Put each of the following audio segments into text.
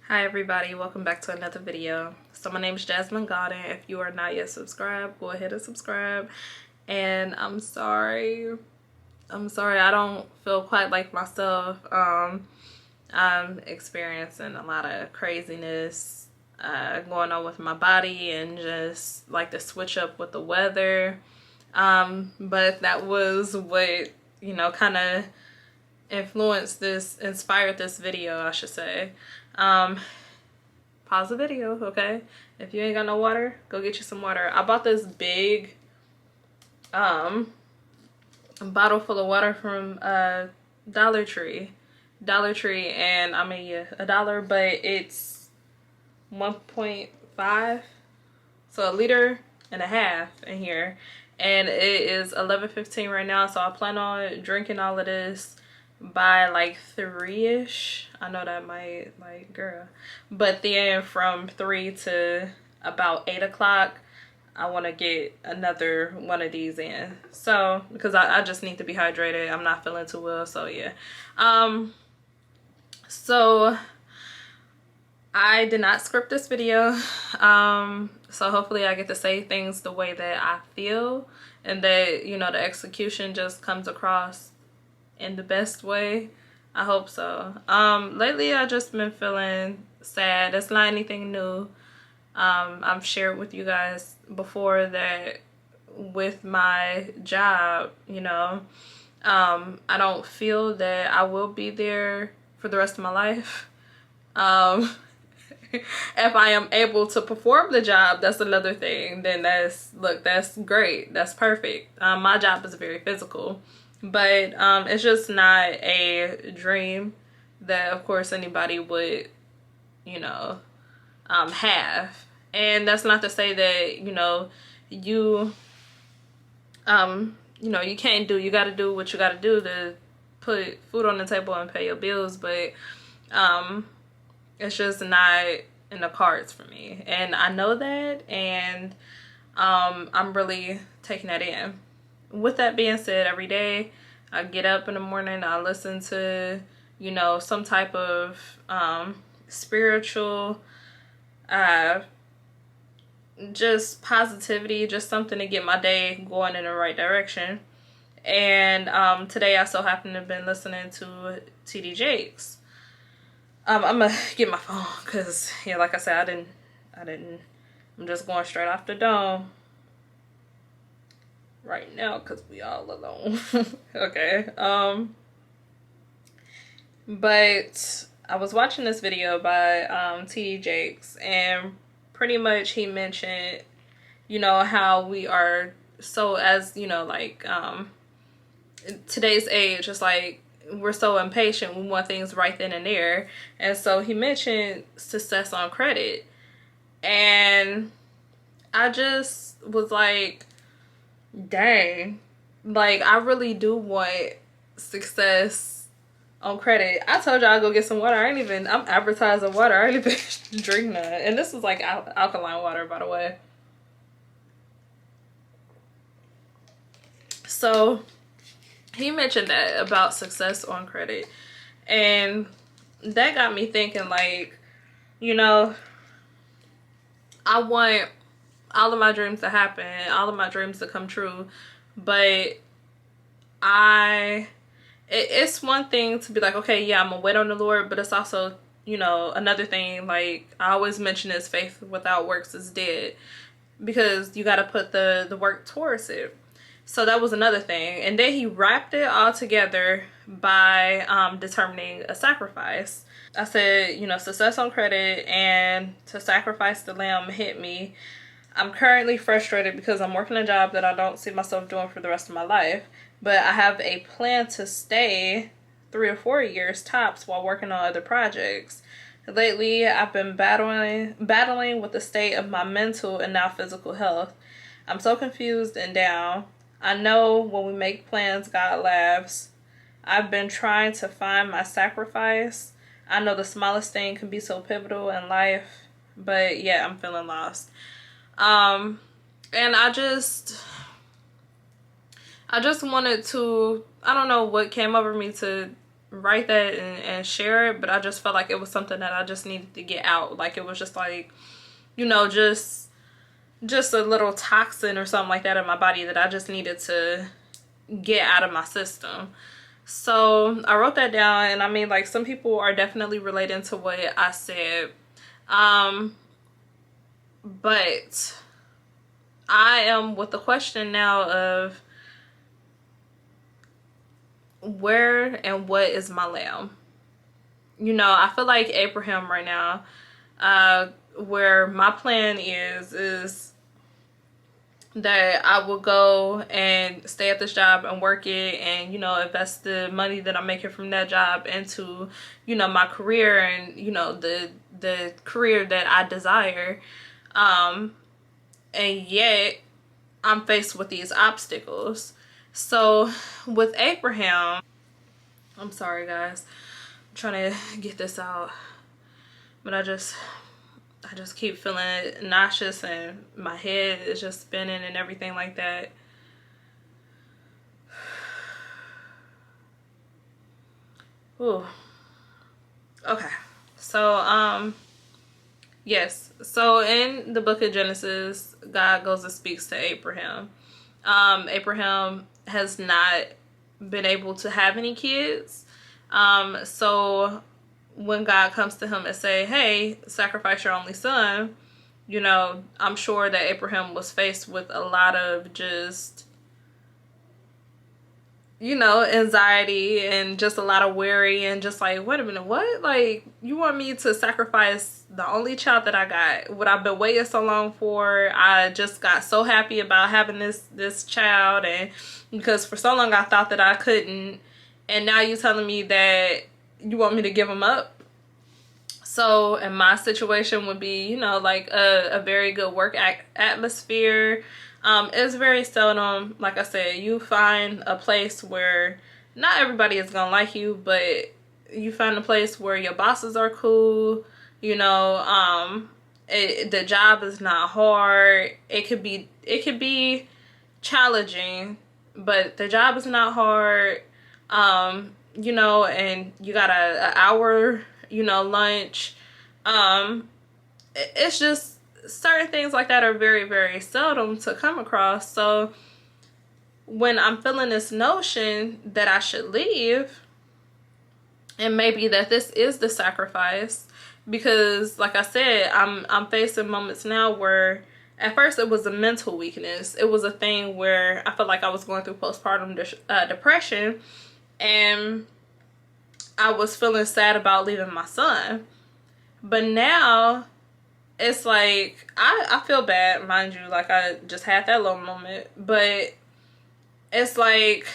Hi everybody, welcome back to another video. So my name is Jasmine Godden. If you are not yet subscribed, go ahead and subscribe. And I'm sorry I don't feel quite like myself. I'm experiencing a lot of craziness going on with my body, and just like the switch up with the weather. But that was what, kind of inspired this video, I should say. Pause the video, okay? If you ain't got no water, go get you some water. I bought this big bottle full of water from Dollar Tree, and I mean, yeah, $1, but it's 1.5, so 1.5 liters in here, and it is 11:15 right now. So I plan on drinking all of this by like 3ish. I know that might, like, girl, but then from 3 to about 8 o'clock I want to get another one of these in, so because I just need to be hydrated. I'm not feeling too well, so yeah. So I did not script this video, so hopefully I get to say things the way that I feel, and that, the execution just comes across in the best way. I hope so. Lately I just been feeling sad. It's not anything new. I've shared with you guys before that with my job, I don't feel that I will be there for the rest of my life. If I am able to perform the job, that's another thing. Then that's great. That's perfect. My job is very physical, but it's just not a dream that, of course, anybody would, have. And that's not to say that, you you can't do, you got to do what you got to do to put food on the table and pay your bills, but it's just not in the cards for me, and I know that, and I'm really taking that in. With that being said, every day I get up in the morning, I listen to, some type of spiritual just positivity, just something to get my day going in the right direction. And today I so happen to have been listening to TD Jakes. I'm gonna get my phone because, yeah, like I said, I'm just going straight off the dome right now because we all alone. Okay. But I was watching this video by TD Jakes, and pretty much he mentioned, how we are so, as like today's age, it's like we're so impatient. We want things right then and there. And so he mentioned success on credit, and I just was like, dang, like I really do want success on credit. I told y'all I'd go get some water. I'm advertising water. I ain't even drink none. And this is like alkaline water, by the way. So he mentioned that about success on credit, and that got me thinking, like, I want all of my dreams to happen, all of my dreams to come true, but it's one thing to be like, okay, yeah, I'm gonna wait on the Lord, but it's also, another thing, like I always mention, is faith without works is dead, because you got to put the work towards it. So that was another thing. And then he wrapped it all together by determining a sacrifice. I said, success on credit and to sacrifice the lamb hit me. I'm currently frustrated because I'm working a job that I don't see myself doing for the rest of my life, but I have a plan to stay 3 or 4 years tops while working on other projects. Lately, I've been battling with the state of my mental and now physical health. I'm so confused and down. I know when we make plans, God laughs. I've been trying to find my sacrifice. I know the smallest thing can be so pivotal in life, but yeah, I'm feeling lost. And I just wanted to, I don't know what came over me to write that and share it, but I just felt like it was something that I just needed to get out. Like, it was just like, you know, just a little toxin or something like that in my body that I just needed to get out of my system. So I wrote that down, and I mean, like, some people are definitely relating to what I said. But I am with the question now of where and what is my lamb? You know, I feel like Abraham right now, where my plan is that I will go and stay at this job and work it, and, you know, invest the money that I'm making from that job into, you know, my career, and, you know, the career that I desire. And yet I'm faced with these obstacles. So with Abraham, I'm sorry guys, I'm trying to get this out, but I just keep feeling nauseous, and my head is just spinning and everything like that. Ooh. Okay. So, yes. So in the book of Genesis, God goes and speaks to Abraham. Abraham has not been able to have any kids. So when God comes to him and say, hey, sacrifice your only son, you know, I'm sure that Abraham was faced with a lot of just, you know, anxiety and just a lot of worry, and just like, wait a minute, what? Like, you want me to sacrifice the only child that I got, what I've been waiting so long for? I just got so happy about having this child, and because for so long I thought that I couldn't, and now you telling me that you want me to give him up? So, and my situation would be, you know, like a very good work atmosphere. It's very seldom, like I said, you find a place where not everybody is gonna like you, but you find a place where your bosses are cool. You know, the job is not hard. It could be challenging, but the job is not hard. You know, and you got a hour, you know, lunch. It's just certain things like that are very, very seldom to come across. So when I'm feeling this notion that I should leave, and maybe that this is the sacrifice, because like I said, I'm facing moments now where at first it was a mental weakness. It was a thing where I felt like I was going through postpartum depression, and I was feeling sad about leaving my son. But now it's like, I feel bad, mind you, like I just had that little moment, but it's like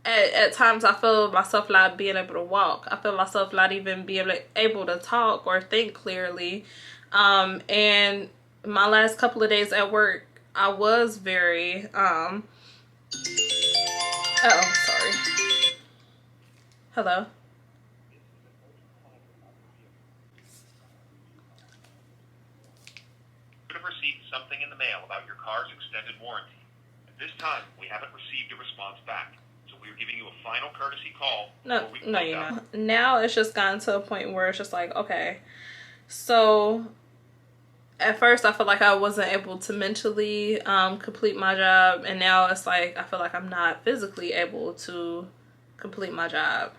at times I feel myself not being able to walk. I feel myself not even being able to talk or think clearly. And my last couple of days at work, I was very sorry. Hello. Have received something in the mail about your car's extended warranty. At this time, we haven't received a response back, so we're giving you a final courtesy call. No, you're not. Now it's just gotten to a point where it's just like, okay, so at first I felt like I wasn't able to mentally complete my job, and now it's like I feel like I'm not physically able to complete my job.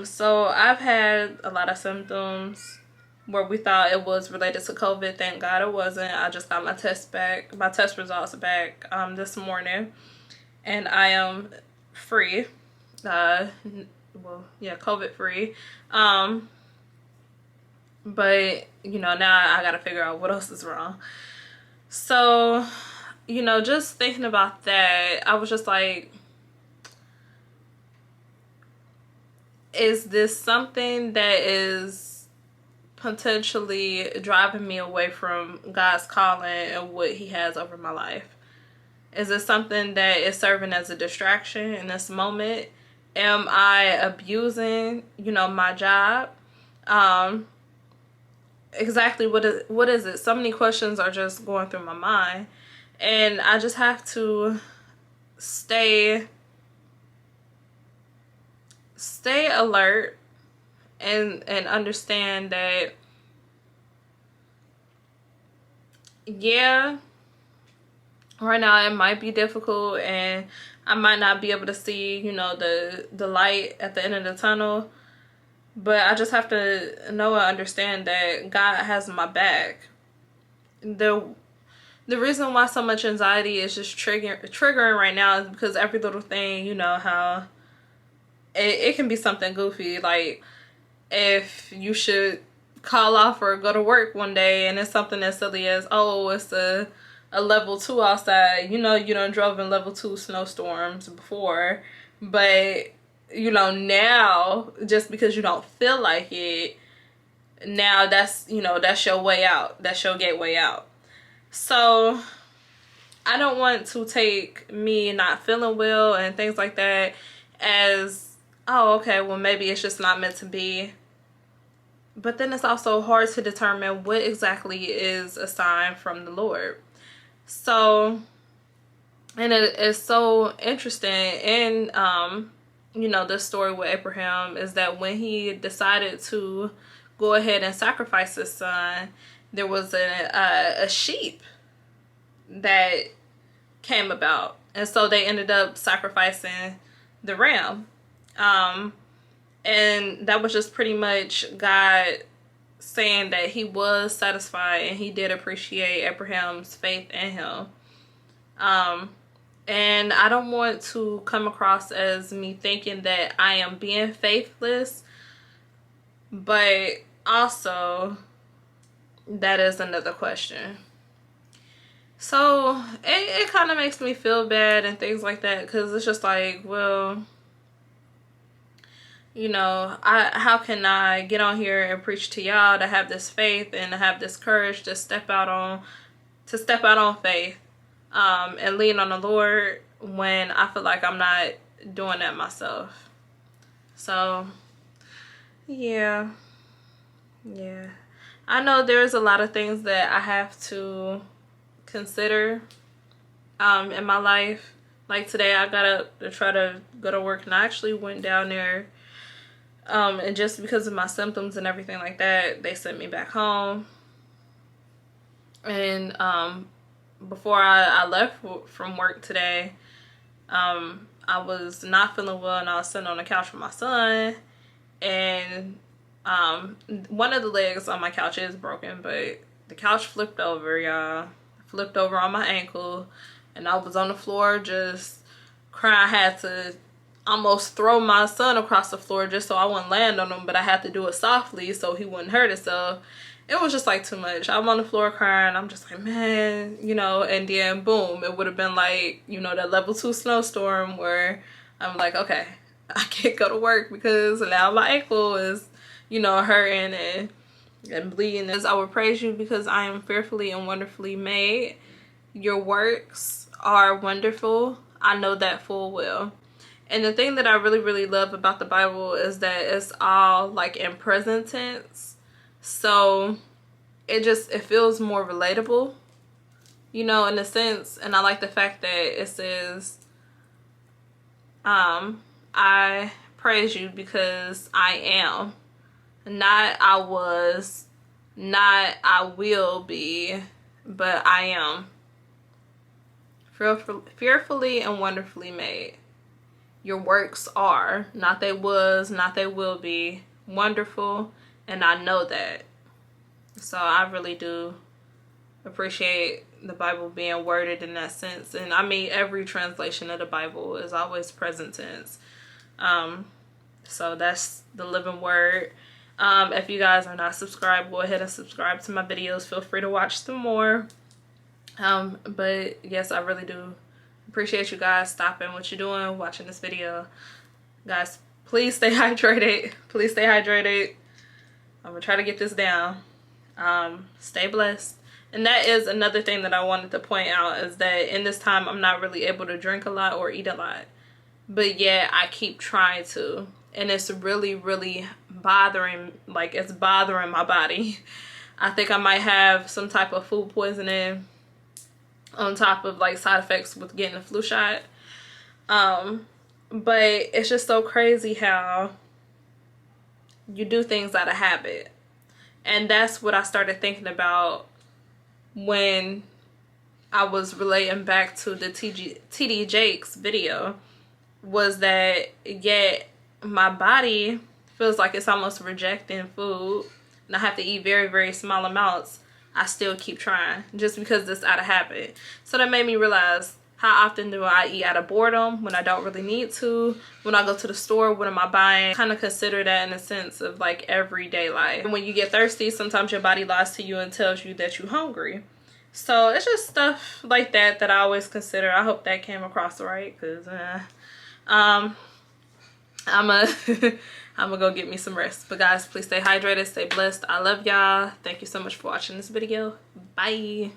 So I've had a lot of symptoms where we thought it was related to COVID. Thank God it wasn't. I just got my test results back this morning, and I am free. COVID free. But you know, now I gotta figure out what else is wrong. So, you know, just thinking about that, I was just like, is this something that is potentially driving me away from God's calling and what he has over my life? Is it something that is serving as a distraction in this moment? Am I abusing, you know, my job? Exactly what is it? So many questions are just going through my mind, and I just have to stay stay alert and understand that, yeah, right now it might be difficult and I might not be able to see, you know, the light at the end of the tunnel, but I just have to know and understand that God has my back. The reason why so much anxiety is just triggering right now is because every little thing, you know, how it can be something goofy, like if you should call off or go to work one day and it's something as silly as, oh, it's a level 2 outside. You know, you done drove in level 2 snowstorms before, but you know, now just because you don't feel like it, now that's, you know, that's your way out, that's your gateway out. So I don't want to take me not feeling well and things like that as, oh, okay, well, maybe it's just not meant to be. But then it's also hard to determine what exactly is a sign from the Lord. So, and it is so interesting in, you know, this story with Abraham is that when he decided to go ahead and sacrifice his son, there was a sheep that came about. And so they ended up sacrificing the ram. And that was just pretty much God saying that he was satisfied and he did appreciate Abraham's faith in him. And I don't want to come across as me thinking that I am being faithless, but also that is another question. So it kind of makes me feel bad and things like that, because it's just like, well, you know, how can I get on here and preach to y'all to have this faith and to have this courage to step out on faith, and lean on the Lord when I feel like I'm not doing that myself. So yeah. I know there's a lot of things that I have to consider in my life. Like today I got up to try to go to work and I actually went down there, and just because of my symptoms and everything like that, they sent me back home. And before I left from work today, I was not feeling well and I was sitting on the couch with my son, and one of the legs on my couch is broken, but the couch flipped over, y'all. Flipped over on my ankle, and I was on the floor just crying. I had to almost throw my son across the floor just so I wouldn't land on him, but I had to do it softly so he wouldn't hurt himself. It was just like too much. I'm on the floor crying. I'm just like, man, you know, and then boom, it would have been like, you know, that level 2 snowstorm where I'm like, okay, I can't go to work because now my ankle is, you know, hurting and bleeding. As I will praise you because I am fearfully and wonderfully made. Your works are wonderful. I know that full well. And the thing that I really, really love about the Bible is that it's all like in present tense. So it feels more relatable, you know, in a sense. And I like the fact that it says, I praise you because I am. Not I was, not I will be, but I am. Fearfully and wonderfully made. Your works are, not they was, not they will be, wonderful, and I know that. So I really do appreciate the Bible being worded in that sense. And I mean, every translation of the Bible is always present tense. So that's the living word. If you guys are not subscribed, go ahead and subscribe to my videos. Feel free to watch some more. But yes, I really do appreciate you guys stopping what you're doing, watching this video. Guys, please stay hydrated. Please stay hydrated. I'm gonna try to get this down. Stay blessed. And that is another thing that I wanted to point out, is that in this time I'm not really able to drink a lot or eat a lot, but yet I keep trying to, and it's really, really bothering, like it's bothering my body. I think I might have some type of food poisoning on top of like side effects with getting a flu shot. But it's just so crazy how you do things out of habit. And that's what I started thinking about when I was relating back to the TD Jakes video, was that yet my body feels like it's almost rejecting food, and I have to eat very, very small amounts. I still keep trying just because it's out of habit. So that made me realize, how often do I eat out of boredom when I don't really need to? When I go to the store, what am I buying? Kind of consider that in a sense of like everyday life. And when you get thirsty, sometimes your body lies to you and tells you that you're hungry. So it's just stuff like that that I always consider. I hope that came across right, because I'm gonna go get me some rest. But guys, please stay hydrated, stay blessed. I love y'all. Thank you so much for watching this video. Bye.